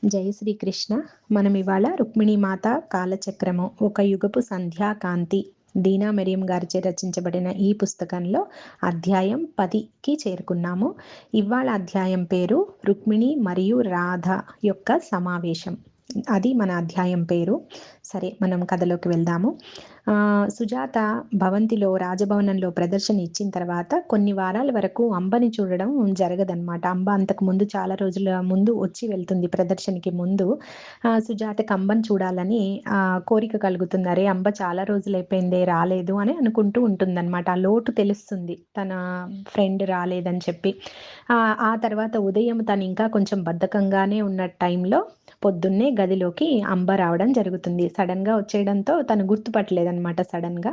జై శ్రీకృష్ణ. మనం ఇవాళ రుక్మిణీ మాత కాలచక్రము ఒక యుగపు సంధ్యాకాంతి దీనా మెరియం గారిచే రచించబడిన ఈ పుస్తకంలో అధ్యాయం 10కి చేరుకున్నాము. ఇవాళ అధ్యాయం పేరు రుక్మిణి మరియు రాధ యొక్క సమావేశం. అది మన అధ్యాయం పేరు. సరే, మనం కథలోకి వెళ్దాము. సుజాత భవంతిలో రాజభవనంలో ప్రదర్శన ఇచ్చిన తర్వాత కొన్ని వారాల వరకు అంబని చూడడం జరగదనమాట. అంబ అంతకు ముందు చాలా రోజుల ముందు వచ్చి వెళ్తుంది ప్రదర్శనకి ముందు. సుజాతకి అంబని చూడాలని కోరిక కలుగుతుంది. అరే, అంబ చాలా రోజులైపోయిందే రాలేదు అని అనుకుంటూ ఉంటుందన్నమాట. ఆ లోటు తెలుస్తుంది తన ఫ్రెండ్ రాలేదని చెప్పి. ఆ తర్వాత ఉదయం తను ఇంకా కొంచెం బద్ధకంగానే ఉన్న టైంలో పొద్దున్నే గదిలోకి అంబ రావడం జరుగుతుంది. సడన్గా వచ్చేయడంతో తను గుర్తుపట్టలేదన్నమాట సడన్గా.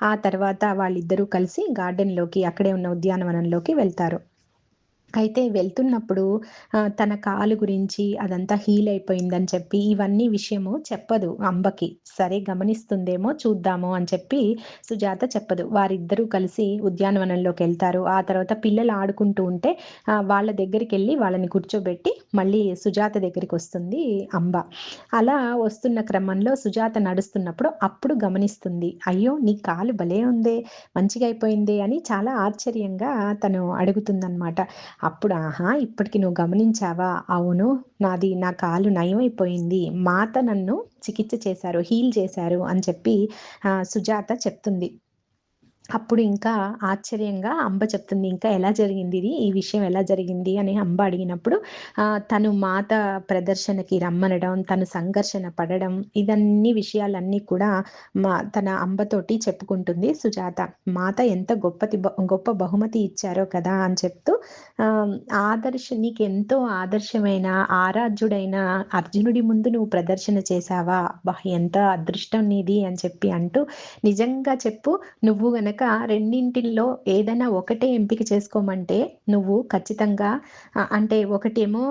ఆ తర్వాత వాళ్ళిద్దరూ కలిసి గార్డెన్లోకి, అక్కడే ఉన్న ఉద్యానవనంలోకి వెళ్తారు. అయితే వెళ్తున్నప్పుడు తన కాలు గురించి అదంతా హీల్ అయిపోయిందని చెప్పి ఇవన్నీ విషయము చెప్పదు అంబకి. సరే, గమనిస్తుందేమో చూద్దాము అని చెప్పి సుజాత చెప్పదు. వారిద్దరూ కలిసి ఉద్యానవనంలోకి వెళ్తారు. ఆ తర్వాత పిల్లలు ఆడుకుంటూ ఉంటే వాళ్ళ దగ్గరికి వెళ్ళి వాళ్ళని కూర్చోబెట్టి మళ్ళీ సుజాత దగ్గరికి వస్తుంది అంబ. అలా వస్తున్న క్రమంలో సుజాత నడుస్తున్నప్పుడు అప్పుడు గమనిస్తుంది. అయ్యో, నీ కాలు భలే ఉందే, మంచిగా అయిపోయిందే అని చాలా ఆశ్చర్యంగా తను అడుగుతుందన్నమాట. అప్పుడు ఆహా, ఇప్పటికి నువ్వు గమనించావా? అవును, నా కాలు నయమైపోయింది. మాత నన్ను చికిత్స చేశారు, హీల్ చేశారు అని చెప్పి సుజాత చెప్తుంది. అప్పుడు ఇంకా ఆశ్చర్యంగా అంబ చెప్తుంది, ఇంకా ఎలా జరిగింది ఇది, ఈ విషయం ఎలా జరిగింది అని అంబ అడిగినప్పుడు తను మాత ప్రదర్శనకి రమ్మనడం, తను సంఘర్షణ పడడం, ఇదన్నీ విషయాలన్నీ కూడా తన అంబతోటి చెప్పుకుంటుంది సుజాత. మాత ఎంత గొప్ప బహుమతి ఇచ్చారో కదా అని చెప్తూ నీకెంతో ఆదర్శమైన ఆరాధ్యుడైన అర్జునుడి ముందు నువ్వు ప్రదర్శన చేశావా, ఎంత అదృష్టం నీది అని చెప్పి అంటూ, నిజంగా చెప్పు, నువ్వు గనక రెండింటిల్లో ఏదైనా ఒకటే ఎంపిక చేసుకోమంటే నువ్వు ఖచ్చితంగా అంటే ఒకటేమో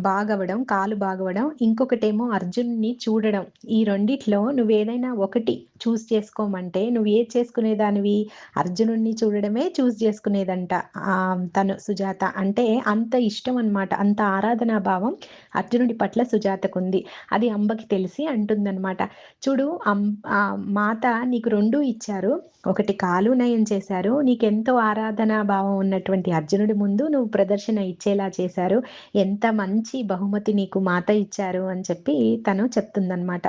బాగవడం, కాలు బాగవడం, ఇంకొకటేమో అర్జున్ని చూడడం. ఈ రెండిట్లో నువ్వేదైనా ఒకటి చూస్ చేసుకోమంటే నువ్వు ఏది చేసుకునేదానివి? అర్జునుడిని చూడడమే చూస్ చేసుకునేదంట తను సుజాత. అంటే అంత ఇష్టం అన్నమాట, అంత ఆరాధనా భావం అర్జునుడి పట్ల సుజాతకుంది. అది అంబకి తెలిసి అంటుందన్నమాట, చూడు మాత నీకు రెండూ ఇచ్చారు, ఒకటి కాలు నయం చేశారు, నీకెంతో ఆరాధనా భావం ఉన్నటువంటి అర్జునుడి ముందు నువ్వు ప్రదర్శన ఇచ్చేలా చేశారు, ఎంత మంచి బహుమతి నీకు మాత ఇచ్చారు అని చెప్పి తను చెప్తుందన్నమాట.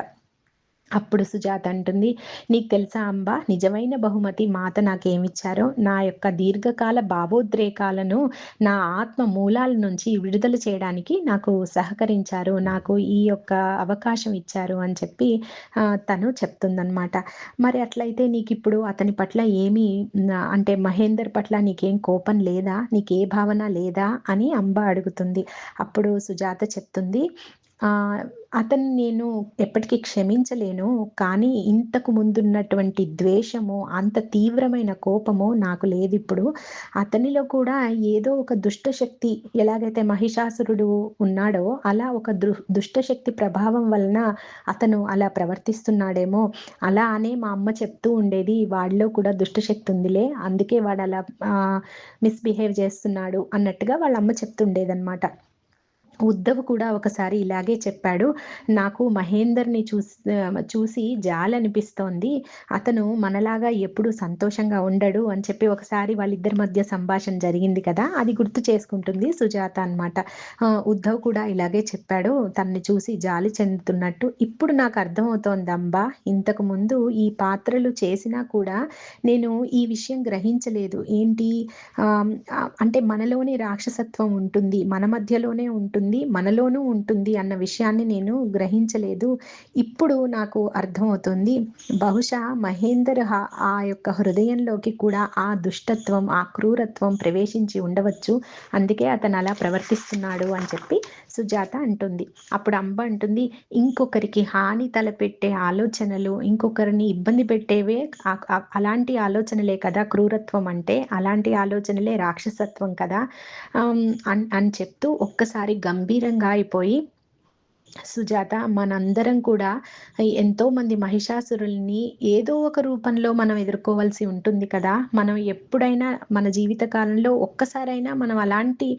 అప్పుడు సుజాత అంటుంది, నీకు తెలుసా అంబ, నిజమైన బహుమతి మాత నాకేమిచ్చారో? నా యొక్క దీర్ఘకాల భావోద్రేకాలను నా ఆత్మ మూలాల నుంచి విడుదల చేయడానికి నాకు సహకరించారు, నాకు ఈ యొక్క అవకాశం ఇచ్చారు అని చెప్పి తను చెప్తుందన్నమాట. మరి అట్లయితే నీకు ఇప్పుడు అతని పట్ల ఏమీ అంటే మహేందర్ పట్ల నీకేం కోపం లేదా, నీకే భావన లేదా అని అంబ అడుగుతుంది. అప్పుడు సుజాత చెప్తుంది, అతన్ని నేను ఎప్పటికీ క్షమించలేను, కానీ ఇంతకు ముందున్నటువంటి ద్వేషము, అంత తీవ్రమైన కోపము నాకు లేదిప్పుడు. అతనిలో కూడా ఏదో ఒక దుష్టశక్తి, ఎలాగైతే మహిషాసురుడు ఉన్నాడో అలా ఒక దుష్టశక్తి ప్రభావం వలన అతను అలా ప్రవర్తిస్తున్నాడేమో. అలా అనే మా అమ్మ చెప్తూ ఉండేది, వాడిలో కూడా దుష్టశక్తి ఉందిలే, అందుకే వాడు అలా మిస్బిహేవ్ చేస్తున్నాడు అన్నట్టుగా వాళ్ళ అమ్మ చెప్తుండేదన్నమాట. ఉద్ధవ్ కూడా ఒకసారి ఇలాగే చెప్పాడు, నాకు మహేందర్ని చూసి జాలనిపిస్తోంది, అతను మనలాగా ఎప్పుడు సంతోషంగా ఉండడు అని చెప్పి ఒకసారి వాళ్ళిద్దరి మధ్య సంభాషణ జరిగింది కదా, అది గుర్తు చేసుకుంటుంది సుజాత అన్నమాట. ఉద్ధవ్ కూడా ఇలాగే చెప్పాడు, తనని చూసి జాలి చెందుతున్నట్టు. ఇప్పుడు నాకు అర్థమవుతోంది అంబా, ఇంతకు ముందు ఈ పాత్రలు చేసినా కూడా నేను ఈ విషయం గ్రహించలేదు. ఏంటి అంటే మనలోనే రాక్షసత్వం ఉంటుంది, మన మధ్యలోనే ఉంటుంది, మనలోనూ ఉంటుంది అన్న విషయాన్ని నేను గ్రహించలేదు. ఇప్పుడు నాకు అర్థమవుతుంది, బహుశా మహేందర్ ఆ యొక్క హృదయంలోకి కూడా ఆ దుష్టత్వం, ఆ క్రూరత్వం ప్రవేశించి ఉండవచ్చు, అందుకే అతను అలా ప్రవర్తిస్తున్నాడు అని చెప్పి సుజాత అంటుంది. అప్పుడు అంబ అంటుంది, ఇంకొకరికి హాని తలపెట్టే ఆలోచనలు, ఇంకొకరిని ఇబ్బంది పెట్టేవే అలాంటి ఆలోచనలే కదా క్రూరత్వం అంటే, అలాంటి ఆలోచనలే రాక్షసత్వం కదా అని చెప్తూ ఒక్కసారి గంభీరంగా అయిపోయి సుజాత, మనందరం కూడా ఎంతోమంది మహిషాసురుల్ని ఏదో ఒక రూపంలో మనం ఎదుర్కోవాల్సి ఉంటుంది కదా! మనం ఎప్పుడైనా మన జీవిత కాలంలో ఒక్కసారైనా మనం అలాంటి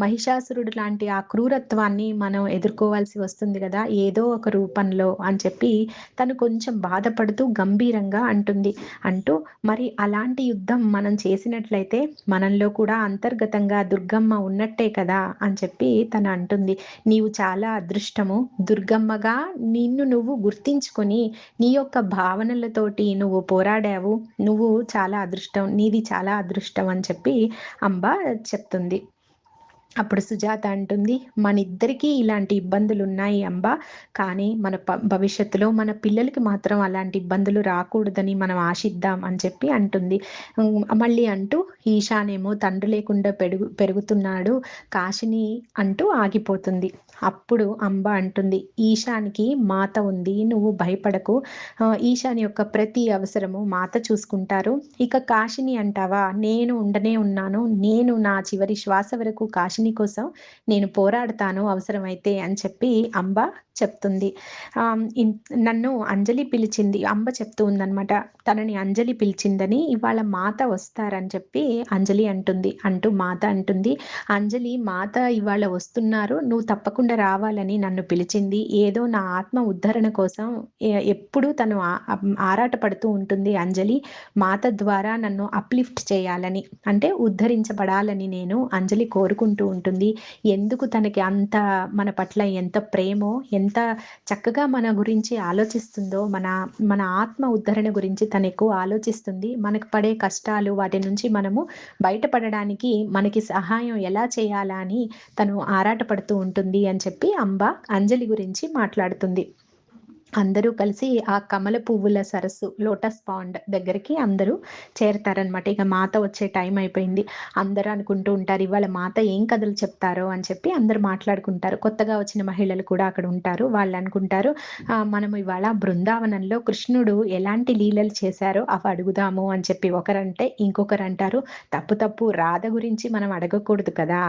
మహిషాసురుడు లాంటి ఆ క్రూరత్వాన్ని మనం ఎదుర్కోవాల్సి వస్తుంది గదా! ఏదో ఒక రూపంలో అని చెప్పి తను కొంచెం బాధపడుతూ గంభీరంగా అంటుంది. అంటూ మరి అలాంటి యుద్ధం మనం చేసినట్లయితే మనలో కూడా అంతర్గతంగా దుర్గమ్మ ఉన్నట్టే కదా! అని చెప్పి తను అంటుంది. నీవు చాలా అదృష్టము. దుర్గమ్మగా నిన్ను నువ్వు గుర్తించుకొని, నీ యొక్క భావనలతోటి నువ్వు పోరాడావు. నువ్వు చాలా అదృష్టం. నీది చాలా అదృష్టం అని చెప్పి అంబ చెప్తుంది. అప్పుడు సుజాత అంటుంది, మనిద్దరికీ ఇలాంటి ఇబ్బందులున్నాయి అంబ. కానీ మన భవిష్యత్తులో మన పిల్లలకి మాత్రం అలాంటి ఇబ్బందులు రాకూడదని మనం ఆశిద్దాం అని చెప్పి అంటుంది. మళ్ళీ అంటూ ఈశానేమో తండ్రి లేకుండా పెరుగుతున్నాడు కాశిని అంటూ ఆగిపోతుంది. అప్పుడు అంబ అంటుంది, ఈశానికి మాత ఉంది. నువ్వు భయపడకు. ఈశాని యొక్క ప్రతి అవసరము మాత చూసుకుంటారు. ఇక కాశిని అంటావా? నేను ఉండనే ఉన్నాను. నేను నా చివరి శ్వాస వరకు కాశిని కోసం నేను పోరాడతాను అవసరమైతే అని చెప్పి అంబ చెప్తుంది. నన్ను అంజలి పిలిచింది. అంబ చెప్తూ ఉందనమాట. తనని అంజలి పిలిచిందని, ఇవాళ మాత వస్తారని చెప్పి అంజలి అంటుంది. అంటూ మాత అంటుంది, అంజలి మాత ఇవాళ వస్తున్నారు. నువ్వు తప్పకుండా రావాలని నన్ను పిలిచింది. ఏదో నా ఆత్మ ఉద్ధరణ కోసం ఎప్పుడూ తను ఆరాట పడుతూ ఉంటుంది అంజలి. మాత ద్వారా నన్ను అప్లిఫ్ట్ చేయాలని, అంటే ఉద్ధరించబడాలని నేను అంజలి కోరుకుంటూ ఉంటుంది. ఎందుకు తనకి అంత మన పట్ల ఎంత ప్రేమో, ఎంత చక్కగా మన గురించి ఆలోచిస్తుందో, మన ఆత్మ ఉద్ధరణ గురించి తను ఎక్కువ ఆలోచిస్తుంది. మనకు పడే కష్టాలు వాటి నుంచి మనము బయటపడడానికి మనకి సహాయం ఎలా చేయాలా అని తను ఆరాటపడుతూ ఉంటుంది అని చెప్పి అంబ అంజలి గురించి మాట్లాడుతుంది. అందరూ కలిసి ఆ కమల పువ్వుల సరస్సు, లోటస్ పాండ్ దగ్గరికి అందరూ చేరతారనమాట. ఇక మాత వచ్చే టైం అయిపోయింది. అందరూ అనుకుంటూ ఉంటారు, ఇవాళ మాత ఏం కథలు చెప్తారో అని చెప్పి అందరూ మాట్లాడుకుంటారు. కొత్తగా వచ్చిన మహిళలు కూడా అక్కడ ఉంటారు. వాళ్ళు అనుకుంటారు, మనం ఇవాళ బృందావనంలో కృష్ణుడు ఎలాంటి లీలలు చేశారో అవి అడుగుదాము అని చెప్పి ఒకరంటే, ఇంకొకరు అంటారు, తప్పు రాధ గురించి మనం అడగకూడదు కదా!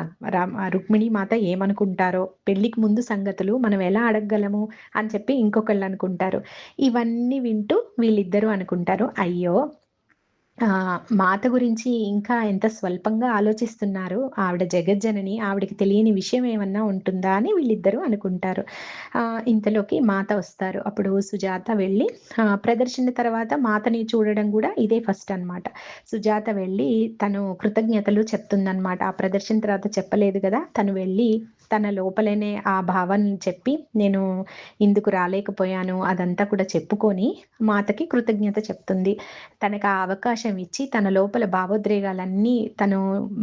రుక్మిణి మాత ఏమనుకుంటారో, పెళ్లికి ముందు సంగతులు మనం ఎలా అడగగలము అని చెప్పి ఇంకొకళ్ళు అనుకుంటారు. ఇవన్నీ వింటూ వీళ్ళిద్దరూ అనుకుంటారు, అయ్యో! మాత గురించి ఇంకా ఎంత స్వల్పంగా ఆలోచిస్తున్నారు. ఆవిడ జగజ్జనని, ఆవిడకి తెలియని విషయం ఏమన్నా ఉంటుందా అని వీళ్ళిద్దరూ అనుకుంటారు. ఇంతలోకి మాత వస్తారు. అప్పుడు సుజాత వెళ్ళి ప్రదర్శన తర్వాత మాతని చూడడం గూడా ఇదే ఫస్ట్ అనమాట. సుజాత వెళ్ళి తను కృతజ్ఞతలు చెప్తుందనమాట. ఆ ప్రదర్శన తర్వాత చెప్పలేదు గదా! తను వెళ్ళి తన లోపలనే ఆ భావనని చెప్పి, నేను ఇందుకు రాలేకపోయాను అదంతా కూడా చెప్పుకొని మాతకి కృతజ్ఞత చెప్తుంది. తనకు ఆ అవకాశం ఇచ్చి తన లోపల భావోద్రేగాలన్నీ తను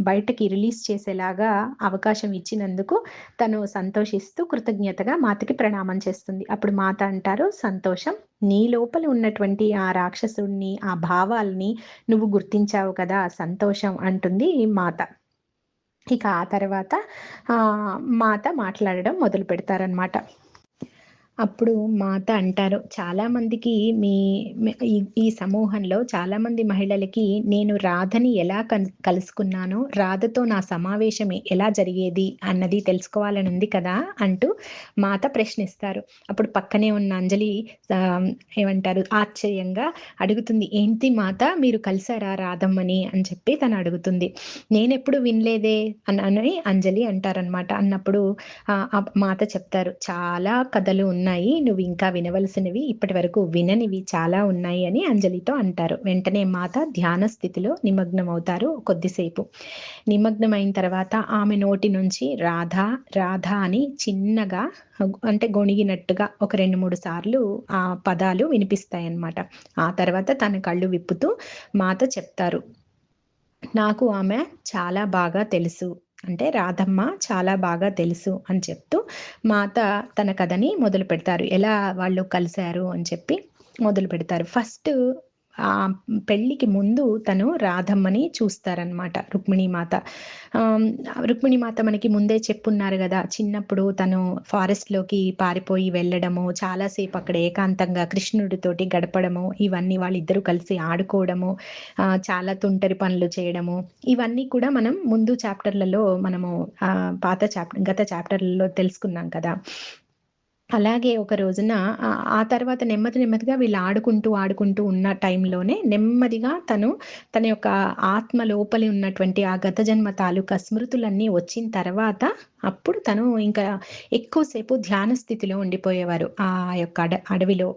బయటకి రిలీజ్ చేసేలాగా అవకాశం ఇచ్చినందుకు తను సంతోషిస్తూ కృతజ్ఞతగా మాతకి ప్రణామం చేస్తుంది. అప్పుడు మాత అంటారు, సంతోషం. నీ లోపల ఉన్నటువంటి ఆ రాక్షసుడిని, ఆ భావాల్ని నువ్వు గుర్తించావు కదా! సంతోషం అంటుంది మాత. ఇక ఆ తర్వాత మాత మాట్లాడడం మొదలుపెడతారనమాట. అప్పుడు మాత అంటారు, చాలామందికి ఈ సమూహంలో చాలామంది మహిళలకి నేను రాధని ఎలా కలుసుకున్నానో, రాధతో నా సమావేశం ఎలా జరిగేది అన్నది తెలుసుకోవాలని ఉంది కదా! అంటూ మాత ప్రశ్నిస్తారు. అప్పుడు పక్కనే ఉన్న అంజలి ఏమంటారు, ఆశ్చర్యంగా అడుగుతుంది, ఏంటి మాత మీరు కలిసారా రాధమ్మని అని చెప్పి తను అడుగుతుంది. నేనెప్పుడు వినలేదే అని అంజలి అంటారనమాట. అన్నప్పుడు మాత చెప్తారు, చాలా కథలు ఉన్నాయి. నువ్వు ఇంకా వినవలసినవి, ఇప్పటివరకు విననివి చాలా ఉన్నాయి అని అంజలితో అంటారు. వెంటనే మాత ధ్యాన స్థితిలో నిమగ్నమవుతారు కొద్దిసేపు. నిమగ్నమైన తర్వాత ఆమె నోటి నుంచి రాధా, రాధా అని చిన్నగా, అంటే గొణిగినట్టుగా ఒక 2, 3 సార్లు ఆ పదాలు వినిపిస్తాయన్నమాట. ఆ తర్వాత తన కళ్ళు విప్పుతూ మాత చెప్తారు, నాకు ఆమె చాలా బాగా తెలుసు. అంటే రాధమ్మ చాలా బాగా తెలుసు అని చెప్తూ మాత తన కథని మొదలుపెడతారు. ఎలా వాళ్ళు కలిసారు అని చెప్పి మొదలుపెడతారు. ఫస్ట్ పెళ్ళికి ముందు తను రాధమ్మని చూస్తారనమాట రుక్మిణీ మాత. రుక్మిణీ మాత మనకి ముందే చెప్పున్నారు గదా! చిన్నప్పుడు తను ఫారెస్ట్‌లోకి పారిపోయి వెళ్ళడము, చాలా సేపు అక్కడ ఏకాంతంగా కృష్ణుడితోటి గడపడము, ఇవన్నీ వాళ్ళిద్దరూ కలిసి ఆడుకోవడము, చాలా తుంటరి పనులు చేయడము, ఇవన్నీ కూడా మనం ముందు చాప్టర్‌లలో మనము గత చాప్టర్‌లలో తెలుసుకున్నాం కదా! అలాగే ఒక రోజున ఆ తర్వాత నెమ్మదిగా వీళ్ళు ఆడుకుంటూ ఉన్న టైంలోనే నెమ్మదిగా తన యొక్క ఆత్మ లోపలి ఉన్నటువంటి ఆ గత జన్మ తాలూకా స్మృతులన్నీ వచ్చిన తర్వాత అప్పుడు తను ఇంకా ఎక్కువ సేపు ధ్యాన స్థితిలో ఉండిపోయేవారు. ఆ యొక్క అడవిలో.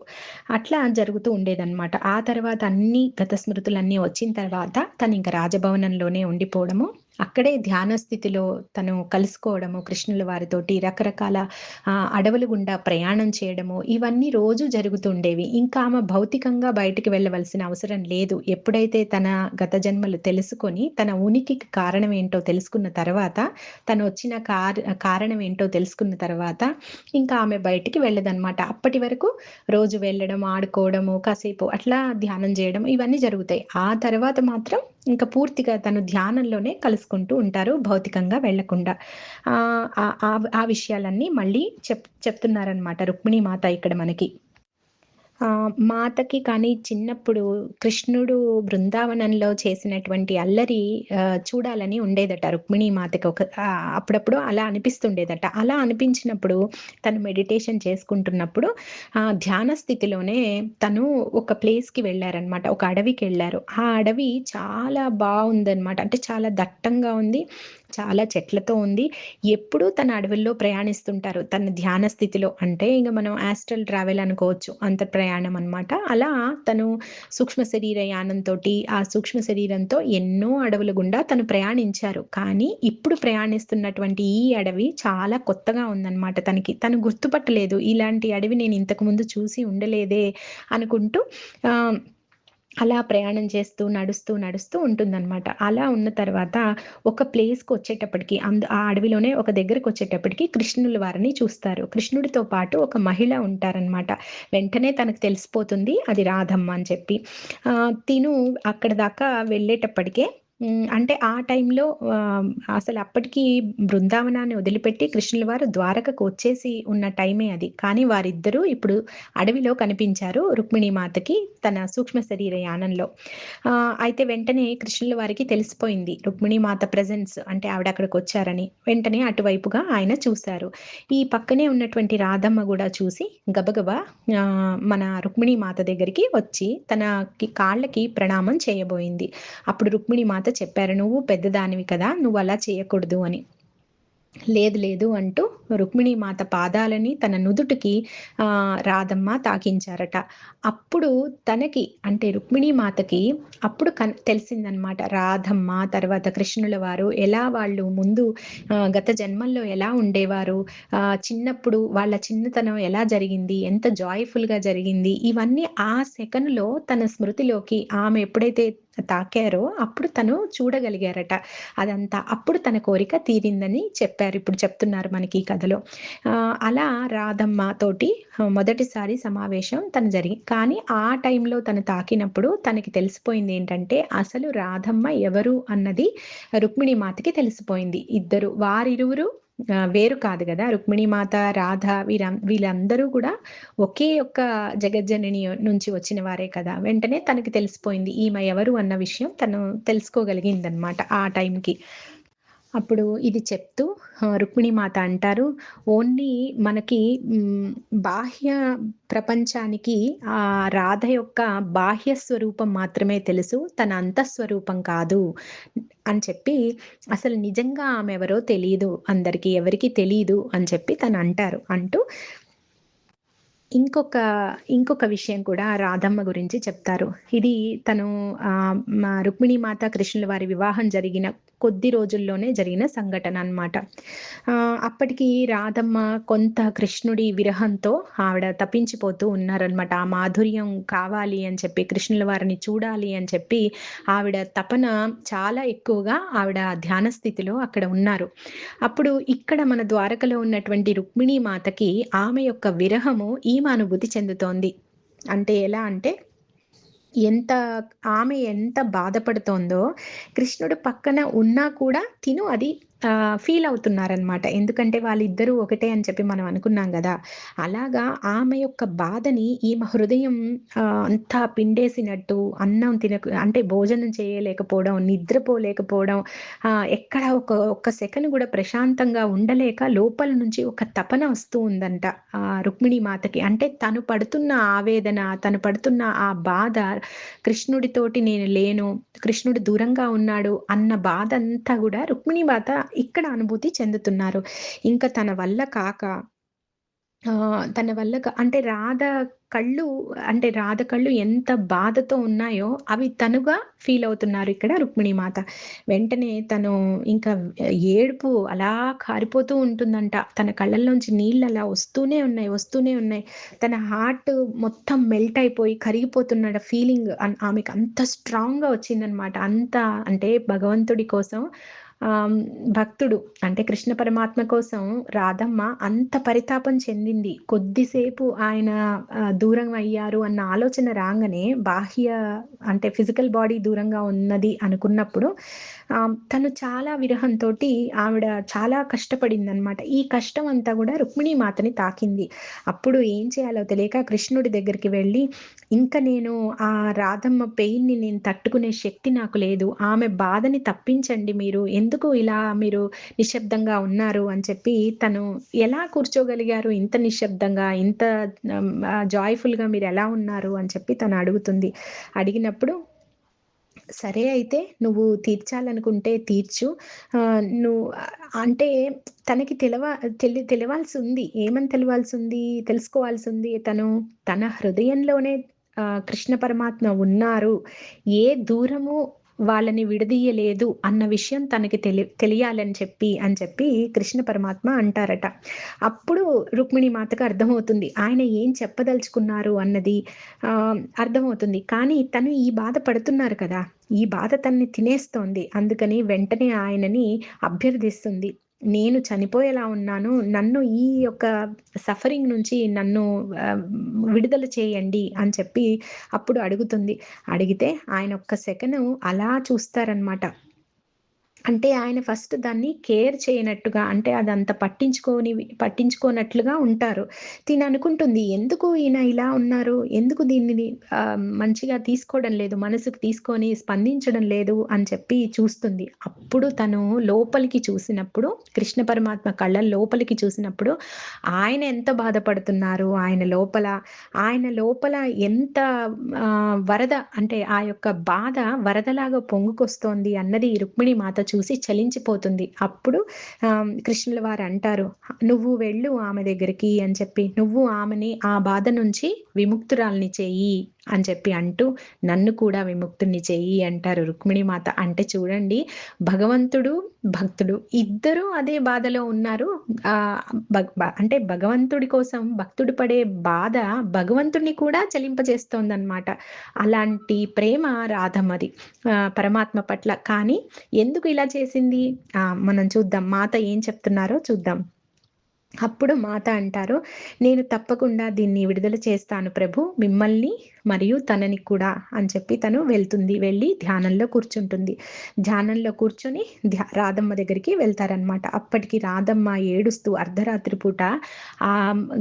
అట్లా జరుగుతూ ఉండేదనమాట. ఆ తర్వాత అన్ని గత స్మృతులన్నీ వచ్చిన తర్వాత తనింక రాజభవనంలోనే ఉండిపోవడము. అక్కడే ధ్యాన స్థితిలో తను కలుసుకోవడము కృష్ణుల వారితోటి రకరకాల అడవుల గుండా ప్రయాణం చేయడము, ఇవన్నీ రోజు జరుగుతుండేవి. ఇంకా ఆమె భౌతికంగా బయటికి వెళ్ళవలసిన అవసరం లేదు. ఎప్పుడైతే తన గత జన్మలు తెలుసుకొని, తన ఉనికికి కారణం ఏంటో తెలుసుకున్న తర్వాత, తను వచ్చిన కారణం ఏంటో తెలుసుకున్న తర్వాత, ఇంకా ఆమె బయటికి వెళ్ళదనమాట. అప్పటి వరకు రోజు వెళ్ళడం, ఆడుకోవడము, కాసేపు అట్లా ధ్యానం జేయడం ఇవన్నీ జరుగుతాయి. ఆ తర్వాత మాత్రం ఇంక పూర్తిగా తను ధ్యానంలోనే కలుసుకుంటూ ఉంటారు, భౌతికంగా వెళ్ళకుండా. ఆ విషయాలన్నీ మళ్ళీ చెప్తున్నారనమాట రుక్మిణీ మాత ఇక్కడ మనకి. మాతకి కానీ చిన్నప్పుడు కృష్ణుడు బృందావనంలో చేసినటువంటి అల్లరి చూడాలని ఉండేదట రుక్మిణీ మాతకి. అప్పుడప్పుడు అలా అనిపిస్తుండేదట. అలా అనిపించినప్పుడు తను మెడిటేషన్ చేసుకుంటున్నప్పుడు ధ్యాన స్థితిలోనే తను ఒక ప్లేస్‌కి వెళ్లారనమాట. ఒక అడవికెళ్లారు. ఆ అడవి చాలా బావుందనమాట. అంటే చాలా దట్టంగా ఉంది. చాలా చెట్లతో ఉంది. ఎప్పుడూ తన అడవుల్లో ప్రయాణిస్తుంటారు. తన ధ్యాన స్థితిలో. అంటే ఇంక మనం యాస్ట్రల్ ట్రావెల్ అనుకోవచ్చు. అంతర్ప్రయాణం అనమాట. అలా తను సూక్ష్మ శరీర యానంతోటి, ఆ సూక్ష్మ శరీరంతో ఎన్నో అడవుల గుండా తను ప్రయాణించారు. కానీ ఇప్పుడు ప్రయాణిస్తున్నటువంటి ఈ అడవి చాలా కొత్తగా ఉందనమాట తనకి. తను గుర్తుపట్టలేదు. ఇలాంటి అడవి నేను ఇంతకు ముందు చూసి ఉండలేదే అనుకుంటూ ఆహ్ అలా ప్రయాణం చేస్తూ, నడుస్తూ ఉంటుందనమాట. అలా ఉన్న తర్వాత ఒక ప్లేస్‌కొచ్చేటప్పటికి ఆ అడవిలోనే ఒక దగ్గరకొచ్చేటప్పటికి కృష్ణుల వారిని చూస్తారు. కృష్ణుడితో పాటు ఒక మహిళ ఉంటారనమాట. వెంటనే తనకు తెలిసిపోతుంది అది రాధమ్మ అని చెప్పి. తిను అక్కడి దాకా వెళ్ళేటప్పటికే అంటే ఆ టైంలో అసలప్పటికి బృందావనాన్ని వదిలిపెట్టి కృష్ణుల వారు ద్వారకకు వచ్చేసి ఉన్న టైమే అది. కానీ వారిద్దరూ ఇప్పుడు అడవిలో కనిపించారు రుక్మిణీ మాతకి తన సూక్ష్మ శరీర యానంలో. అయితే వెంటనే కృష్ణుల వారికి తెలిసిపోయింది రుక్మిణీ మాత ప్రెజెన్స్ అంటే ఆవిడ అక్కడికొచ్చారని. వెంటనే అటువైపుగా ఆయన చూసారు. ఈ పక్కనే ఉన్నటువంటి రాధమ్మ గూడా చూసి గబగబా మన రుక్మిణీ మాత దగ్గరికి వచ్చి తనకి కాళ్ళకి ప్రణామం చేయబోయింది. అప్పుడు రుక్మిణీ మాత చెప్పారు, "నువ్వు పెద్దదానివి కదా! నువ్వలా చేయకూడదు" అని. లేదు అంటూ రుక్మిణీ మాత పాదాలని తన నుదుటికి రాధమ్మ తాకించారట. అప్పుడు తనకి అంటే రుక్మిణీ మాతకి అప్పుడు తెలిసిందనమాట. రాధమ్మ, తర్వాత కృష్ణుల వారు ఎలా వాళ్ళు ముందు గత జన్మల్లో ఎలా ఉండేవారు, చిన్నప్పుడు వాళ్ళ చిన్నతనం ఎలా జరిగింది, ఎంత జాయ్‌ఫుల్‌గా జరిగింది, ఇవన్నీ ఆ సెకనులో తన స్మృతిలోకి ఆమె ఎప్పుడైతే తాకారో అప్పుడు తను చూడగలిగారట అదంతా. అప్పుడు తన కోరిక తీరిందని చెప్పారు. ఇప్పుడు చెప్తున్నారు మనకి ఈ కథలో. అలా రాధమ్మ తోటి మొదటిసారి సమావేశం కానీ ఆ టైంలో తను తాకినప్పుడు తనకి తెలిసిపోయిందేంటంటే, అసలు రాధమ్మ ఎవరు అన్నది రుక్మిణీ మాతకి తెలిసిపోయింది. వారిరువురు వేరు కాదు గదా! రుక్మిణీమాత, రాధ వీళ్ళందరూ గూడా ఒకే ఒక్క జగజ్జనని నుంచి వచ్చిన వారే కదా! వెంటనే తనకి తెలిసిపోయింది. ఈమె ఎవరు అన్న విషయం తను తెలుసుకోగలిగిందనమాట ఆ టైంకి. అప్పుడు ఇది చెప్తూ రుక్మిణీమాత అంటారు, ఓన్లీ మనకి హ్మ్, బాహ్య ప్రపంచానికి రాధ యొక్క బాహ్య స్వరూపం మాత్రమే తెలుసు. తన అంతఃస్వరూపం కాదు అని చెప్పి, అసలు నిజంగా ఆమె ఎవరో తెలీదు అందరికి. ఎవరికీ తెలీదు అని చెప్పి తనంటారు. అంటూ ఇంకొక విషయం కూడా రాధమ్మ గురించి చెప్తారు. ఇది తను మా రుక్మిణీమాత, కృష్ణుల వారి వివాహం జరిగిన కొద్ది రోజుల్లోనే జరిగిన సంఘటన అన్నమాట. అప్పటికి రాధమ్మ కొంత కృష్ణుడి విరహంతో ఆవిడ తపించిపోతూ ఉన్నారనమాట. ఆ మాధుర్యం కావాలి అని చెప్పి, కృష్ణుల వారిని చూడాలి అని చెప్పి ఆవిడ తపన చాలా ఎక్కువగా ఆవిడ ధ్యాన స్థితిలో అక్కడ ఉన్నారు. అప్పుడు ఇక్కడ మన ద్వారకలో ఉన్నటువంటి రుక్మిణీ మాతకి ఆమె యొక్క విరహము ఈమె అనుభూతి చెందుతోంది. అంటే ఎలా అంటే ఎంత ఆమె ఎంత బాధపడుతోందో, కృష్ణుడు పక్కన ఉన్నా కూడా తిను అది ఫీల్ అవుతున్నారనమాట. ఎందుకంటే వాళ్ళిద్దరూ ఒకటే అని చెప్పి మనం అనుకున్నాం గదా! అలాగా ఆమె యొక్క బాధని ఈమె హృదయం అంతా పిండేసినట్టు అన్నం అంటే భోజనం చేయలేకపోవడం, నిద్రపోలేకపోవడం, ఎక్కడ ఒక్క సెకను గూడా ప్రశాంతంగా ఉండలేక లోపల నుంచి ఒక తపన వస్తూ ఉందంట రుక్మిణీ మాతకి. అంటే తను పడుతున్న ఆవేదన, తను పడుతున్న ఆ బాధ, కృష్ణుడితోటి నేను లేను, కృష్ణుడు దూరంగా ఉన్నాడు అన్న బాధంతా గూడా రుక్మిణీ మాత ఇక్కడ అనుభూతి చెందుతున్నారు. ఇంక తన వల్ల కాక తన వల్ల అంటే రాధ కళ్ళు ఎంత బాధతో ఉన్నాయో అవి తనుగా ఫీల్ అవుతున్నారు ఇక్కడ రుక్మిణీ మాత. వెంటనే తను ఇంకా ఏడుపు అలా కారిపోతూ ఉంటుందంట. తన కళ్ళల్లోంచి నీళ్ళు అలా వస్తూనే ఉన్నాయి, వస్తూనే ఉన్నాయి. తన హార్ట్ మొత్తం మెల్ట్ అయిపోయి కరిగిపోతున్న ఫీలింగ్ ఆమెకి అంత స్ట్రాంగ్‌గా వచ్చిందనమాట. అంత అంటే భగవంతుడి కోసం ఆహ్, భక్తుడు అంటే కృష్ణ పరమాత్మ కోసం రాధమ్మ అంత పరితాపం చెందింది. కొద్దిసేపు ఆయన దూరం అయ్యారు అన్న ఆలోచన రాంగానే అంటే ఫిజికల్ బాడీ దూరంగా ఉన్నది అనుకున్నప్పుడు తను చాలా విరహంతోటి ఆవిడ చాలా కష్టపడిందనమాట. ఈ కష్టం అంతా గూడా రుక్మిణీ మాతని తాకింది. అప్పుడు ఏం చేయాలో తెలియక కృష్ణుడి దగ్గరికి వెళ్ళి, ఇంక నేను ఆ రాధమ్మ పెయిన్‌ని నేను తట్టుకునే శక్తి నాకు లేదు. ఆమె బాధని తప్పించండి మీరు. ఎందుకు ఇలా మీరు నిశ్శబ్దంగా ఉన్నారు అని చెప్పి తను ఎలా కూర్చోగలిగారు ఇంత నిశ్శబ్దంగా, ఇంత జాయ్‌ఫుల్‌గా మీరెలా ఉన్నారు అని చెప్పి తను అడుగుతుంది. అడిగినప్పుడు సరే అయితే నువ్వు తీర్చాలనుకుంటే తీర్చు. నువ్వు అంటే తనకి తెలవాల్సుంది. ఏమని తెలవాల్సుంది? తెలుసుకోవాల్సుంది తను తన హృదయంలోనే కృష్ణ పరమాత్మ ఉన్నారు. ఏ దూరము వాళ్ళని విడదీయలేదు అన్న విషయం తనకి తెలియాలని అని చెప్పి కృష్ణ పరమాత్మ అంటారట. అప్పుడు రుక్మిణీ మాతకు అర్థమవుతుంది. ఆయన ఏం చెప్పదలుచుకున్నారు అన్నది అర్థమవుతుంది. కానీ తను ఈ బాధ పడుతున్నారు కదా! ఈ బాధ తనని తినేస్తోంది. అందుకని వెంటనే ఆయనని అభ్యర్థిస్తుంది. నేను చనిపోయేలా ఉన్నాను. నన్ను ఈ యొక్క సఫరింగ్ నుంచి నన్ను విడుదల చేయండి అని చెప్పి అప్పుడు అడుగుతుంది. అడిగితే ఆయన ఒక్క సెకను అలా చూస్తారనమాట. అంటే ఆయన ఫస్ట్ దాన్ని కేర్ చేయనట్టుగా అంటే అదంత పట్టించుకోనట్లుగా ఉంటారు. తిననుకుంటుంది ఎందుకు ఈయన ఇలా ఉన్నారు? ఎందుకు దీనిని మంచిగా తీసుకోవడం లేదు, మనసుకు తీసుకొని స్పందించడం లేదు అని చెప్పి చూస్తుంది. అప్పుడు తను లోపలికి చూసినప్పుడు, కృష్ణ పరమాత్మ కళ్ళ లోపలికి చూసినప్పుడు ఆయన ఎంత బాధపడుతున్నారు, ఆయన లోపల ఎంత వరద అంటే ఆ యొక్క బాధ వరదలాగా పొంగుకొస్తోంది అన్నది రుక్మిణి మాత చూసి చలించిపోతుంది. అప్పుడు కృష్ణుల వారు అంటారు, "నువ్వు వెళ్ళు ఆమె దగ్గరికి" అని చెప్పి, "నువ్వు ఆమెని ఆ బాధ నుంచి విముక్తురాలిని చెయ్యి" అని చెప్పి అంటూ, "నన్ను కూడా విముక్తుడిని చెయ్యి" అంటారు రుక్మిణి మాత. అంటే చూడండి భగవంతుడు, భక్తుడు ఇద్దరూ అదే బాధలో ఉన్నారు. ఆహ్, అంటే భగవంతుడి కోసం భక్తుడు పడే బాధ భగవంతుడిని కూడా చలింపజేస్తోందనమాట. అలాంటి ప్రేమ రాధమ్మది పరమాత్మ పట్ల. కానీ ఎందుకు ఇలా చేసింది? మనం చూద్దాం. మాత ఏం చెప్తున్నారో చూద్దాం. అప్పుడు మాత అంటారు, "నేను తప్పకుండా దీన్ని విడుదల చేస్తాను ప్రభు. మిమ్మల్ని మరియు తనని కూడా" అని చెప్పి తను వెళ్తుంది. వెళ్ళి ధ్యానంలో కూర్చుంటుంది. ధ్యానంలో కూర్చొని రాధమ్మ దగ్గరికి వెళ్తారనమాట. అప్పటికి రాధమ్మ ఏడుస్తూ అర్ధరాత్రి పూట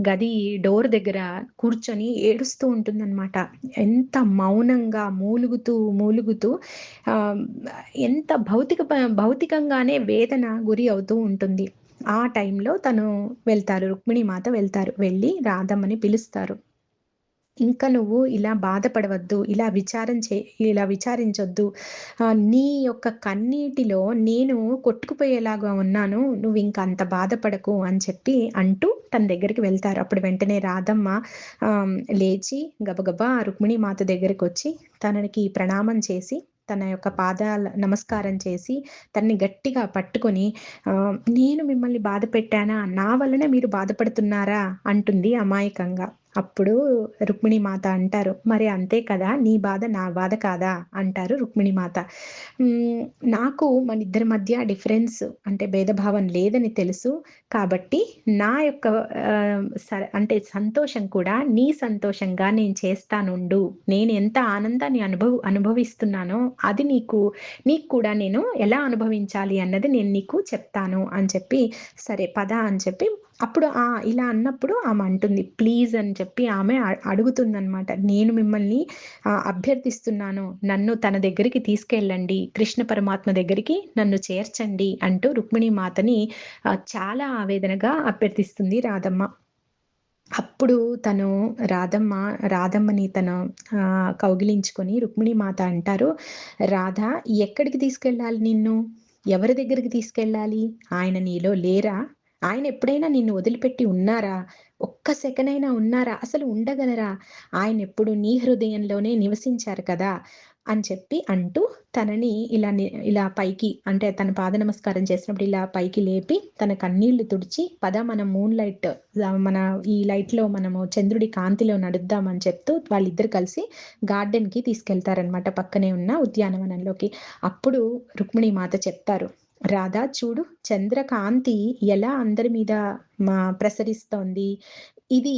గది డోర్ దగ్గర కూర్చొని ఏడుస్తూ ఉంటుందనమాట. ఎంత మౌనంగా మూలుగుతూ ఆహ్, ఎంత భౌతికంగానే వేదన గురి అవుతూ ఉంటుంది. ఆ టైంలో తను రుక్మిణి మాత వెళ్తారు. వెళ్ళి రాధమ్మని పిలుస్తారు. "ఇంక నువ్వు ఇలా బాధపడవద్దు. ఇలా విచారించొద్దు. నీ యొక్క కన్నీటిలో నేను కొట్టుకుపోయేలాగా ఉన్నాను. నువ్వింక అంత బాధపడకు" అని చెప్పి అంటూ తన దగ్గరికి వెళ్తారు. అప్పుడు వెంటనే రాధమ్మ లేచి గబగబా రుక్మిణి మాత దగ్గరకొచ్చి తనకి ప్రణామం చేసి, తన యొక్క నమస్కారం చేసి, తనని గట్టిగా పట్టుకొని "నేను మిమ్మల్ని బాధ పెట్టానా? నా వలన మీరు బాధపడుతున్నారా?" అంటుంది అమాయకంగా. అప్పుడు రుక్మిణి మాత అంటారు, "మరి అంతే కదా! నీ బాధ నా బాధ కాదా?" అంటారు రుక్మిణి మాత. హ్మ్. నాకు మనిద్దరి మధ్య డిఫరెన్స్ అంటే భేదభావం లేదని తెలుసు. కాబట్టి నా యొక్క అంటే సంతోషం కూడా నీ సంతోషంగా నేను చేస్తానుండు. నేను ఎంత ఆనందాన్ని అనుభవిస్తున్నానో అది నీకు కూడా నేను ఎలా అనుభవించాలి అన్నది నేను నీకు చెప్తాను అని చెప్పి, సరే పద అని చెప్పి అప్పుడు ఇలా అన్నప్పుడు ఆమె అంటుంది ప్లీజ్ అని చెప్పి ఆమె అడుగుతుందనమాట. నేను మిమ్మల్ని అభ్యర్థిస్తున్నాను. నన్ను తన దగ్గరికి తీసుకెళ్ళండి. కృష్ణ పరమాత్మ దగ్గరికి నన్ను చేర్చండి అంటూ రుక్మిణీ మాతని చాలా ఆవేదనగా అభ్యర్థిస్తుంది రాధమ్మ. అప్పుడు తను రాధమ్మని తను కౌగిలించుకొని రుక్మిణీ మాత అంటారు, "రాధా ఎక్కడికి తీసుకెళ్ళాలి నిన్ను? ఎవరి దగ్గరికి తీసుకెళ్ళాలి? ఆయన నీలో లేరా? ఆయన ఎప్పుడైనా నిన్ను వదిలిపెట్టి ఉన్నారా? ఒక్క సెకనైనా ఉన్నారా? అసలు ఉండగలరా? ఆయనెప్పుడు నీ హృదయంలోనే నివసించారు కదా!" అని చెప్పి అంటూ తనని ఇలా పైకి అంటే తన పాద నమస్కారం చేసినప్పుడు ఇలా పైకి లేపి తన కన్నీళ్లు తుడిచి, "పద మనం మూన్‌లైట్ మన ఈ లైట్‌లో మనము చంద్రుడి కాంతిలో నడుద్దాం" అని చెప్తూ వాళ్ళిద్దరూ కలిసి గార్డెన్‌కి తీసుకెళ్తారనమాట పక్కనే ఉన్న ఉద్యానవనంలోకి. అప్పుడు రుక్మిణి మాత చెప్తారు, "రాధా చూడు చంద్రకాంతి ఎలా అందరి మీద ప్రసరిస్తోంది. ఇది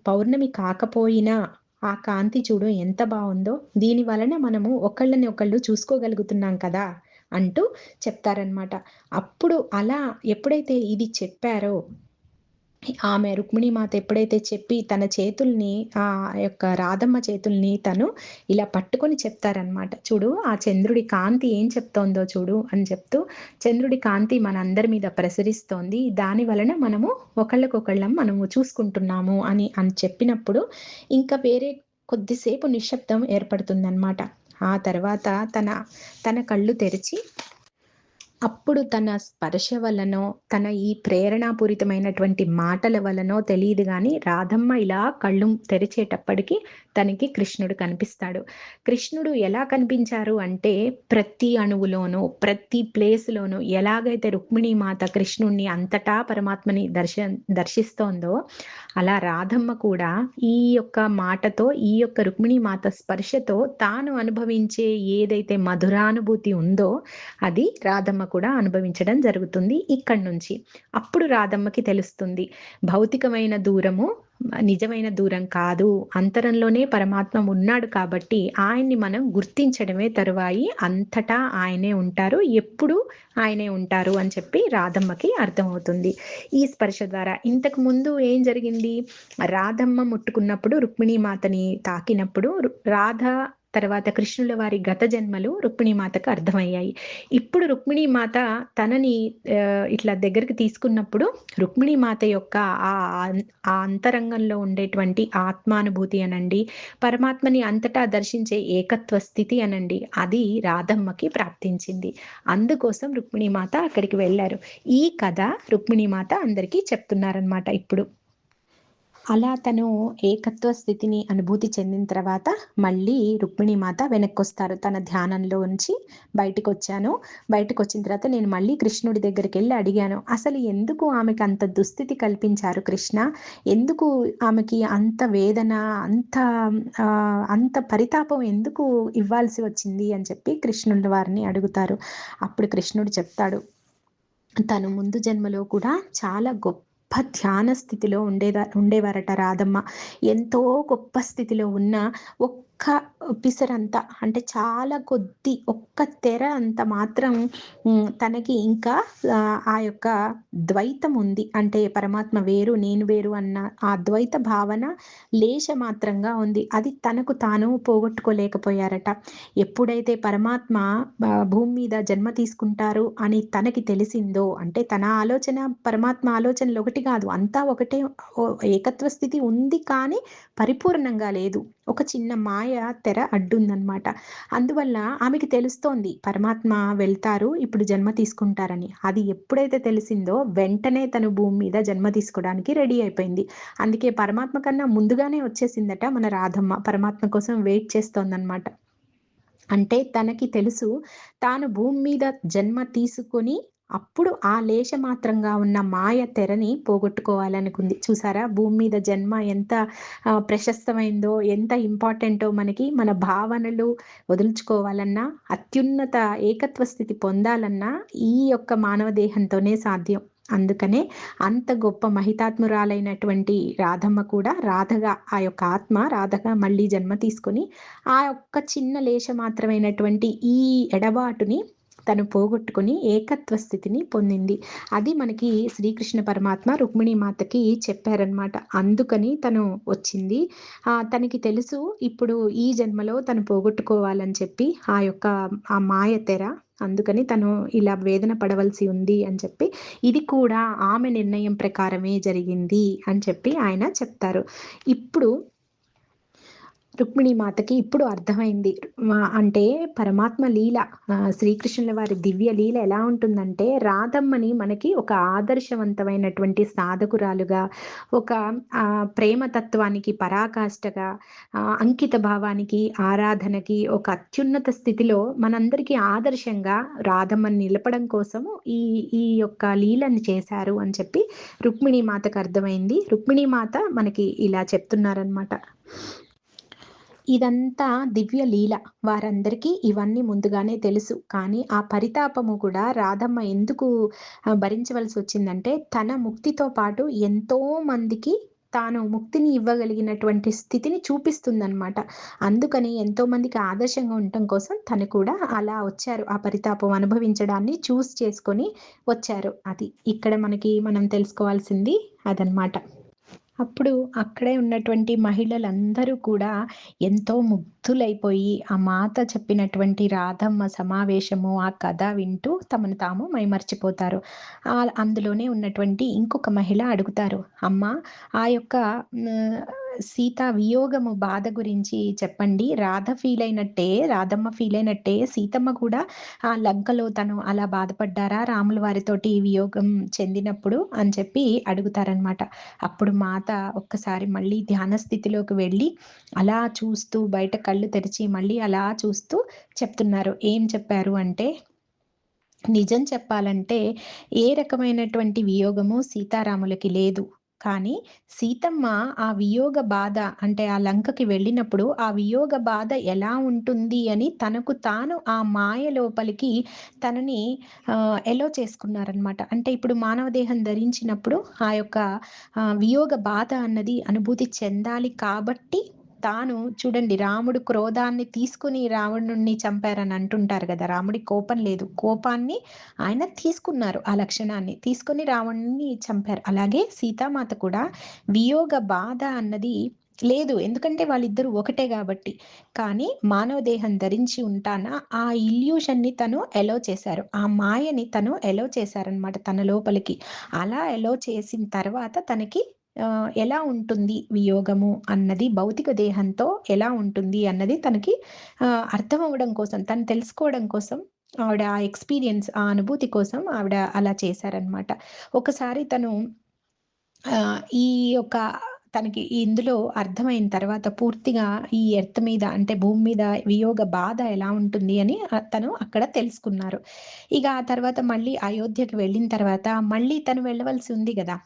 పౌర్ణమి కాకపోయినా ఆ కాంతి చూడు ఎంత బావుందో. దీని వలన మనము ఒకళ్ళని ఒకళ్ళు చూసుకోగలుగుతున్నాం కదా!" అంటూ చెప్తారనమాట. అప్పుడు అలా ఎప్పుడైతే ఇది చెప్పారో ఆమె రుక్మిణీమాత ఎప్పుడైతే చెప్పి తన చేతుల్ని యొక్క రాధమ్మ చేతుల్ని తను ఇలా పట్టుకొని చెప్తారనమాట. "చూడు ఆ చంద్రుడి కాంతి ఏం చెప్తోందో చూడు" అని చెప్తూ, "చంద్రుడి కాంతి మనందరి మీద ప్రసరిస్తోంది. దాని వలన మనము ఒకళ్ళకొకళ్ళం మనము చూసుకుంటున్నాము" అని చెప్పినప్పుడు ఇంకా వేరే కొద్దిసేపు నిశ్శబ్దం ఏర్పడుతుందనమాట. ఆ తర్వాత తన తన కళ్ళు తెరిచి అప్పుడు తన స్పర్శ వలనో, తన ఈ ప్రేరణాపూరితమైనటువంటి మాటల వలనో తెలీదు గానీ, రాధమ్మ ఇలా కళ్ళు తెరిచేటప్పటికి తనకి కృష్ణుడు కనిపిస్తాడు. కృష్ణుడు ఎలా కనిపించారు అంటే, ప్రతి అణువులోనూ, ప్రతి ప్లేస్‌లోనూ ఎలాగైతే రుక్మిణీ మాత కృష్ణుడిని అంతటా పరమాత్మని దర్శిస్తోందో, అలా రాధమ్మ కూడా ఈ యొక్క మాటతో, ఈ యొక్క రుక్మిణీ మాత స్పర్శతో తాను అనుభవించే ఏదైతే మధురానుభూతి ఉందో, అది రాధమ్మ కూడా అనుభవించడం జరుగుతుంది ఇక్కడి నుంచి. అప్పుడు రాధమ్మకి తెలుస్తుంది. భౌతికమైన దూరము నిజమైన దూరం కాదు. అంతరంలోనే పరమాత్మ ఉన్నాడు కాబట్టి ఆయన్ని మనం గుర్తించడమే తరువాయి. అంతటా ఆయనే ఉంటారు. ఎప్పుడూ ఆయనే ఉంటారు అని చెప్పి రాధమ్మకి అర్థమవుతుంది. ఈ స్పర్శ ద్వారా. ఇంతకు ముందు ఏం జరిగింది? రాధమ్మ ముట్టుకున్నప్పుడు రుక్మిణీ మాతని తాకినప్పుడు రాధ తర్వాత కృష్ణుల వారి గత జన్మలు రుక్మిణీమాతకు అర్థమయ్యాయి. ఇప్పుడు రుక్మిణీమాత తనని ఇట్లా దగ్గరికి తీసుకున్నప్పుడు రుక్మిణీమాత యొక్క ఆ అంతరంగంలో ఉండేటువంటి ఆత్మానుభూతి అనండి, పరమాత్మని అంతటా దర్శించే ఏకత్వ స్థితి అనండి, అది రాధమ్మకి ప్రాప్తించింది. అందుకోసం రుక్మిణీమాత అక్కడికి వెళ్లారు. ఈ కథ రుక్మిణీమాత అందరికీ చెప్తున్నారనమాట ఇప్పుడు. అలా తను ఏకత్వ స్థితిని అనుభూతి చెందిన తర్వాత మళ్ళీ రుక్మిణీమాత వెనక్కొస్తారు. తన ధ్యానంలోంచి బయటికొచ్చాను. బయటికొచ్చిన తర్వాత నేను మళ్ళీ కృష్ణుడి దగ్గరికెళ్ళి అడిగాను. అసలు ఎందుకు ఆమెకి అంత దుస్థితి కల్పించారు కృష్ణ? ఎందుకు ఆమెకి అంత వేదన, అంత అంత పరితాపం ఎందుకు ఇవ్వాల్సి వచ్చింది అని చెప్పి కృష్ణుల వారిని అడుగుతారు. అప్పుడు కృష్ణుడు చెప్తాడు, తను ముందు జన్మలో కూడా చాలా గొప్ప ధ్యాన స్థితిలో ఉండేవారట రాధమ్మ. ఎంతో గొప్ప స్థితిలో ఉన్న ఒక్క పిసరంత అంటే చాలా కొద్ది ఒక్క తెర అంత మాత్రం తనకి ఇంకా ఆ యొక్క ద్వైతం ఉంది. అంటే పరమాత్మ వేరు, నేను వేరు అన్న ఆ ద్వైత భావన లేశమాత్రంగా ఉంది. అది తనకు తాను పోగొట్టుకోలేకపోయారట. ఎప్పుడైతే పరమాత్మ భూమి మీద జన్మ తీసుకుంటారు అని తనకి తెలిసిందో, అంటే తన ఆలోచన, పరమాత్మ ఆలోచనలు ఒకటి కాదు. అంతా ఒకటే ఏకత్వ స్థితి ఉంది కానీ పరిపూర్ణంగా లేదు. ఒక చిన్న మాయ తెర అడ్డుందనమాట. అందువల్ల ఆమెకి తెలుస్తోంది పరమాత్మ వెళ్తారు, ఇప్పుడు జన్మ తీసుకుంటారని. అది ఎప్పుడైతే తెలిసిందో వెంటనే తను భూమి మీద జన్మ తీసుకోవడానికి రెడీ అయిపోయింది. అందుకే పరమాత్మ కన్నా ముందుగానే వచ్చేసిందట మన రాధమ్మ. పరమాత్మ కోసం వెయిట్ చేస్తోందనమాట. అంటే తనకి తెలుసు తాను భూమి మీద జన్మ తీసుకొని అప్పుడు ఆ లేశమాత్రంగా ఉన్న మాయ తెరని పోగొట్టుకోవాలనుకుంది. చూసారా భూమి మీద జన్మ ఎంత ప్రశస్తమైందో, ఎంత ఇంపార్టెంటో మనకి. మన భావనలు వదులుచుకోవాలన్నా, అత్యున్నత ఏకత్వ స్థితి పొందాలన్నా ఈ యొక్క మానవ దేహంతోనే సాధ్యం. అందుకనే అంత గొప్ప మహితాత్మురాలైనటువంటి రాధమ్మ కూడా రాధగా, ఆ యొక్క ఆత్మ రాధగా మళ్ళీ జన్మ తీసుకొని ఆ యొక్క చిన్న లేశమాత్రమైనటువంటి ఈ ఎడబాటుని తను పోగొట్టుకొని ఏకత్వ స్థితిని పొందింది. అది మనకి శ్రీకృష్ణ పరమాత్మ రుక్మిణీ మాతకి చెప్పారనమాట. అందుకని తను వచ్చింది. తనకి తెలుసు ఇప్పుడు ఈ జన్మలో తను పోగొట్టుకోవాలని చెప్పి ఆ మాయ తెర. అందుకని తను ఇలా వేదన పడవలసి ఉంది అని చెప్పి, ఇది కూడా ఆమె నిర్ణయం ప్రకారమే జరిగింది అని చెప్పి ఆయన చెప్తారు. ఇప్పుడు రుక్మిణీ మాతకి ఇప్పుడు అర్థమైంది. అంటే పరమాత్మ లీల, శ్రీకృష్ణుల వారి దివ్య లీల ఎలా ఉంటుందంటే, రాధమ్మని మనకి ఒక ఆదర్శవంతమైనటువంటి సాధకురాలుగా, ఒక ప్రేమతత్వానికి పరాకాష్ఠగా, అంకిత భావానికి, ఆరాధనకి ఒక అత్యున్నత స్థితిలో మనందరికీ ఆదర్శంగా రాధమ్మని నిలపడం కోసము ఈ ఈ యొక్క లీలని చేశారు అని చెప్పి రుక్మిణీ మాతకు అర్థమైంది. రుక్మిణీ మాత మనకి ఇలా చెప్తున్నారనమాట. ఇదంతా దివ్య లీల. వారందరికీ ఇవన్నీ ముందుగానే తెలుసు. కానీ ఆ పరితాపము కూడా రాధమ్మ ఎందుకు భరించవలసి వచ్చిందంటే, తన ముక్తితో పాటు ఎంతో మందికి తాను ముక్తిని ఇవ్వగలిగినటువంటి స్థితిని చూపిస్తుందన్నమాట. అందుకని ఎంతో మందికి ఆదర్శంగా ఉండటం కోసం తను కూడా అలా వచ్చారు. ఆ పరితాపం అనుభవించడాన్ని చేసుకొని వచ్చారు. అది ఇక్కడ మనం తెలుసుకోవాల్సింది అదనమాట. అప్పుడు అక్కడే ఉన్నటువంటి మహిళలందరూ కూడా ఎంతో ముగ్ధులైపోయి ఆ మాత చెప్పినటువంటి రాధమ్మ సమావేశము, ఆ కథ వింటూ తమను తాము మైమర్చిపోతారు. అందులోనే ఉన్నటువంటి ఇంకొక మహిళ అడుగుతారు, అమ్మ ఆ యొక్క సీతా వియోగము బాధ గురించి చెప్పండి. రాధమ్మ ఫీల్ అయినట్టే సీతమ్మ కూడా ఆ లంకలో తను అలా బాధపడ్డారా రాముల వారితోటి వియోగం చెందినప్పుడు అని చెప్పి అడుగుతారనమాట. అప్పుడు మాత ఒక్కసారి మళ్ళీ ధ్యాన స్థితిలోకి వెళ్ళి అలా చూస్తూ బయట కళ్ళు తెరిచి మళ్ళీ అలా చూస్తూ చెప్తున్నారు. ఏం చెప్పారు అంటే, నిజం చెప్పాలంటే ఏ రకమైనటువంటి వియోగము సీతారాములకి లేదు. కానీ సీతమ్మ ఆ వియోగ బాధ, అంటే ఆ లంకకి వెళ్ళినప్పుడు ఆ వియోగ బాధ ఎలా ఉంటుంది అని తనకు తాను ఆ మాయ లోపలికి తనని ఎలో చేసుకున్నారనమాట. అంటే ఇప్పుడు మానవ దేహం ధరించినప్పుడు ఆ యొక్క వియోగ బాధ అన్నది అనుభూతి చెందాలి కాబట్టి తాను చూడండి, రాముడు క్రోధాన్ని తీసుకుని రావణుణ్ణి చంపారని అంటుంటారు కదా. రాముడి కోపం లేదు, కోపాన్ని ఆయన తీసుకున్నారు, ఆ లక్షణాన్ని తీసుకొని రావణుణ్ణి చంపారు. అలాగే సీతామాత కూడా వియోగ బాధ అన్నది లేదు, ఎందుకంటే వాళ్ళిద్దరూ ఒకటే కాబట్టి. కానీ మానవ దేహం ధరించి ఉంటానా ఆ ఇల్యూషన్ని తను ఎలో చేశారు, ఆ మాయని తను ఎలో చేశారనమాట తన లోపలికి. అలా ఎలో చేసిన తర్వాత తనకి ఎలా ఉంటుంది వియోగము అన్నది, భౌతిక దేహంతో ఎలా ఉంటుంది అన్నది తనకి అర్థం అవ్వడం కోసం, తను తెలుసుకోవడం కోసం ఆవిడ ఆ ఎక్స్పీరియన్స్, ఆ అనుభూతి కోసం ఆవిడ అలా చేశారనమాట. ఒకసారి తను ఈ యొక్క తనకి ఇందులో అర్థమైన తర్వాత పూర్తిగా ఈ ఎర్త్ మీద, అంటే భూమి మీద వియోగ బాధ ఎలా ఉంటుంది అని తను అక్కడ తెలుసుకున్నారు. ఇక ఆ తర్వాత మళ్ళీ అయోధ్యకి వెళ్ళిన తర్వాత మళ్ళీ తను వెళ్ళవలసి ఉంది కదా.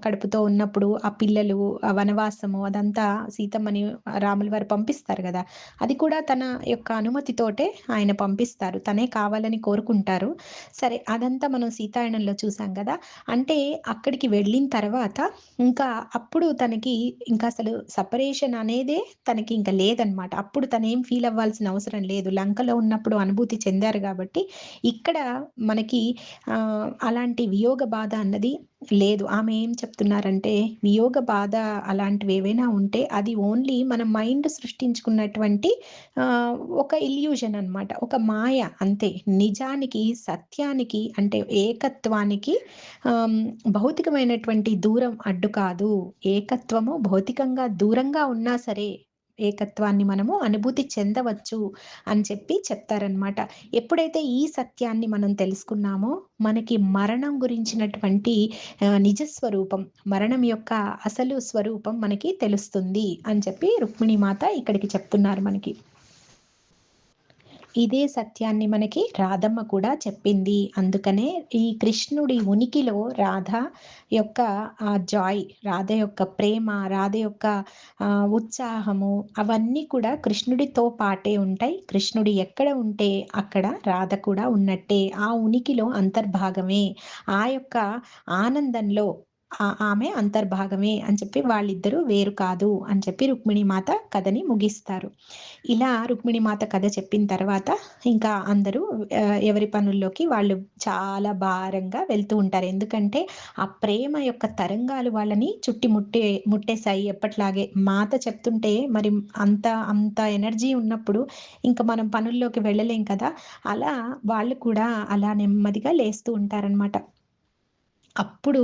కడుపుతో ఉన్నప్పుడు ఆ పిల్లలు, ఆ వనవాసము అదంతా సీతమ్మని రాముల వారు పంపిస్తారు కదా. అది కూడా తన యొక్క అనుమతితోటే ఆయన పంపిస్తారు, తనే కావాలని కోరుకుంటారు. సరే, అదంతా మనం సీతాయనంలో చూసాం కదా. అంటే అక్కడికి వెళ్ళిన తర్వాత ఇంకా అప్పుడు తనకి ఇంకా అసలు సపరేషన్ అనేదే తనకి ఇంకా లేదనమాట. అప్పుడు తనేం ఫీల్ అవ్వాల్సిన అవసరం లేదు, లంకలో ఉన్నప్పుడు అనుభూతి చెందారు కాబట్టి. ఇక్కడ మనకి అలాంటి వియోగ బాధ అన్నది లేదు. ఆమె ఏం చెప్తున్నారంటే, వియోగ బాధ అలాంటివి ఏవైనా ఉంటే అది ఓన్లీ మన మైండ్ సృష్టించుకున్నటువంటి ఒక ఇల్యూజన్ అన్నమాట, ఒక మాయ అంతే. నిజానికి, సత్యానికి, అంటే ఏకత్వానికి భౌతికమైనటువంటి దూరం అడ్డు కాదు. ఏకత్వము భౌతికంగా దూరంగా ఉన్నా సరే ఏకత్వాన్ని మనము అనుభూతి చెందవచ్చు అని చెప్పి చెప్తారనమాట. ఎప్పుడైతే ఈ సత్యాన్ని మనం తెలుసుకున్నామో మనకి మరణం గురించినటువంటి నిజస్వరూపం, మరణం యొక్క అసలు స్వరూపం మనకి తెలుస్తుంది అని చెప్పి రుక్మిణీ మాత ఇక్కడికి చెప్తున్నారు మనకి. ఇదే సత్యాన్ని మనకి రాధమ్మ కూడా చెప్పింది. అందుకనే ఈ కృష్ణుడి ఉనికిలో రాధ యొక్క రాధ యొక్క ప్రేమ, రాధ యొక్క ఉత్సాహము అవన్నీ కూడా కృష్ణుడితో పాటే ఉంటాయి. కృష్ణుడు ఎక్కడ ఉంటే అక్కడ రాధ కూడా ఉన్నట్టే. ఆ ఉనికిలో అంతర్భాగమే. ఆ యొక్క ఆనందంలో ఆమె అంతర్భాగమే అని చెప్పి వాళ్ళిద్దరూ వేరు కాదు అని చెప్పి రుక్మిణీమాత కథని ముగిస్తారు. ఇలా రుక్మిణీమాత కథ చెప్పిన తర్వాత ఇంకా అందరూ ఎవరి పనుల్లోకి వాళ్ళు చాలా భారంగా వెళ్తూ ఉంటారు. ఎందుకంటే ఆ ప్రేమ యొక్క తరంగాలు వాళ్ళని ముట్టేశాయి ఎప్పట్లాగే. మాత చెప్తుంటే మరి అంత అంత ఎనర్జీ ఉన్నప్పుడు ఇంకా మనం పనుల్లోకి వెళ్ళలేం కదా! అలా వాళ్ళు కూడా అలా నెమ్మదిగా లేస్తూ ఉంటారనమాట. అప్పుడు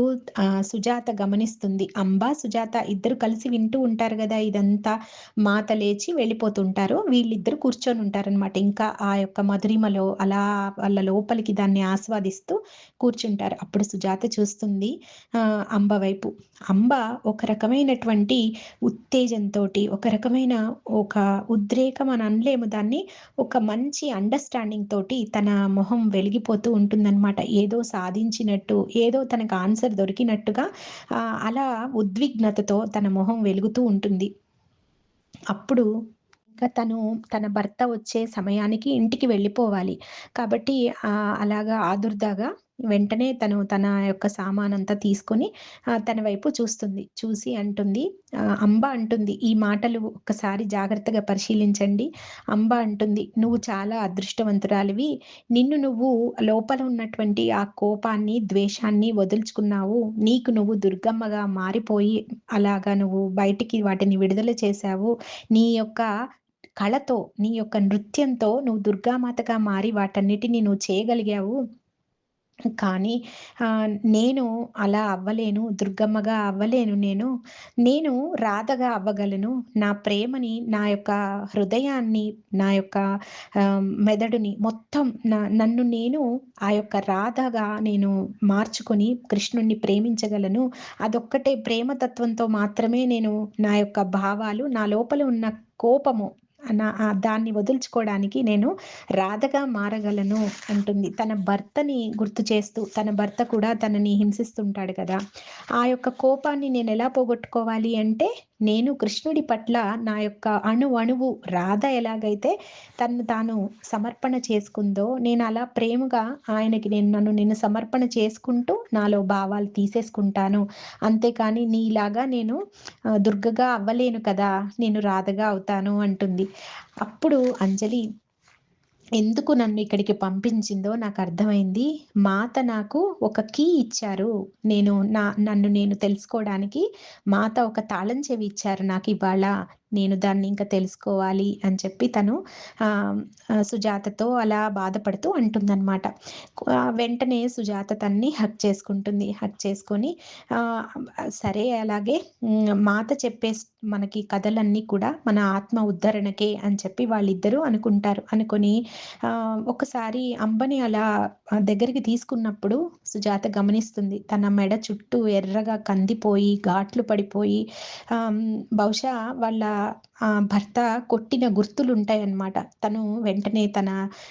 సుజాత గమనిస్తుంది. అంబ, సుజాత ఇద్దరు కలిసి వింటూ ఉంటారు గదా! ఇదంతా. మాత లేచి వెళ్ళిపోతుంటారు. వీళ్ళిద్దరూ కూర్చొనుంటారనమాట. ఇంకా ఆ యొక్క మధురిమలో అలా వాళ్ళ లోపలికి దాన్ని ఆస్వాదిస్తూ కూర్చుంటారు. అప్పుడు సుజాత చూస్తుంది అంబ వైపు. అంబ ఒక రకమైనటువంటి ఉత్తేజంతోటి, ఒక రకమైన ఒక ఉద్రేకం అని అనలేము దాన్ని. ఒక మంచి అండర్‌స్టాండింగ్ తోటి తన మొహం వెలిగిపోతూ ఉంటుందనమాట. ఏదో సాధించినట్టు, ఏదో తనకు ఆన్సర్ దొరికినట్టుగా అలా ఉద్విగ్నతతో తన మొహం వెలుగుతూ ఉంటుంది. అప్పుడు ఇంకా తన భర్త వచ్చే సమయానికి ఇంటికి వెళ్ళిపోవాలి. కాబట్టి అలాగా ఆదుర్దాగా వెంటనే తన యొక్క సామానంతా తీసుకొని తన వైపు చూస్తుంది. చూసి అంటుంది అంబ అంటుంది, "ఈ మాటలు ఒక్కసారి జాగ్రత్తగా పరిశీలించండి." అంబ అంటుంది, "నువ్వు చాలా అదృష్టవంతురాలివి. నిన్ను నువ్వు లోపల ఉన్నటువంటి ఆ కోపాన్ని, ద్వేషాన్ని వదులుచుకున్నావు. నీకు నువ్వు దుర్గమ్మగా మారిపోయి అలాగా నువ్వు బయటికి వాటిని విడుదల చేశావు. నీ యొక్క కళతో, నీ యొక్క నృత్యంతో నువ్వు దుర్గామాతగా మారి వాటన్నిటిని నువ్వు చేయగలిగావు. కానీ నేను అలా అవ్వలేను. దుర్గమ్మగా అవ్వలేను నేను. నేను రాధగా అవ్వగలను. నా ప్రేమని, నా యొక్క హృదయాన్ని, నా యొక్క మెదడుని మొత్తం నన్ను నేను ఆ యొక్క రాధగా నేను మార్చుకొని కృష్ణుడిని ప్రేమించగలను. అదొక్కటే ప్రేమతత్వంతో మాత్రమే నేను నా యొక్క భావాలు, నా లోపల ఉన్న కోపము దాన్ని వదులుచుకోవడానికి నేను రాధగా మారగలను అంటుంది. తన భర్తని గుర్తు చేస్తూ, తన భర్త కూడా తనని హింసిస్తుంటాడు కదా! ఆ యొక్క కోపాన్ని నేనెలా పోగొట్టుకోవాలి అంటే, నేను కృష్ణుడి పట్ల నా యొక్క అణువణువు రాధ ఎలాగైతే తనను తాను సమర్పణ చేసుకుందో, నేనలా ప్రేమగా ఆయనకి నన్ను సమర్పణ చేసుకుంటూ, నాలో భావాలు తీసేసుకుంటాను. అంతేకాని నీలాగా నేను దుర్గగా అవ్వలేను కదా! నేను రాధగా అవుతాను అంటుంది. అప్పుడు అంజలి ఎందుకు నన్ను ఇక్కడికి పంపించిందో నాకర్థమైంది. మాత నాకు ఒక కీ ఇచ్చారు. నన్ను నేను తెలుసుకోవడానికి మాత ఒక తాళం చెవి ఇచ్చారు నాకివాళ. నేను దాన్ని ఇంకా తెలుసుకోవాలి అని చెప్పి తను సుజాతతో అలా బాధపడుతూ అంటుందనమాట. వెంటనే సుజాత తనని హగ్ చేసుకుంటుంది. హగ్ చేసుకొని సరే అలాగే మాత చెప్పే మనకి కథలన్నీ కూడా మన ఆత్మ ఉద్ధరణకే అని చెప్పి వాళ్ళిద్దరూ అనుకుంటారు. అనుకొని ఒకసారి అంబని అలా దగ్గరికి తీసుకున్నప్పుడు సుజాత గమనిస్తుంది. తన మెడ చుట్టూ ఎర్రగా కందిపోయి, ఘాట్లు పడిపోయి బహుశా వాళ్ళ భర్త కొట్టిన గుర్తులుంటాయన్నమాట. తను వెంటనే తన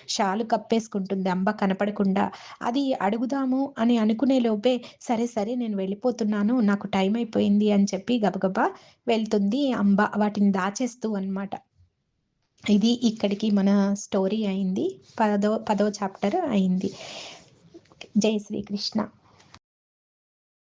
షాలు కప్పేసుకుంటుంది అంబ కనపడకుండా. అది అడుగుదాము అని అనుకునే లోపే, సరే సరే నేను వెళ్ళిపోతున్నాను. నాకు టైం అయిపోయింది అని చెప్పి గబగబా వెళ్తుంది అంబ. వాటిని దాచేస్తూ అన్నమాట. ఇది ఇక్కడికి మన స్టోరీ అయింది. 10వ చాప్టర్ అయింది. జై శ్రీకృష్ణ.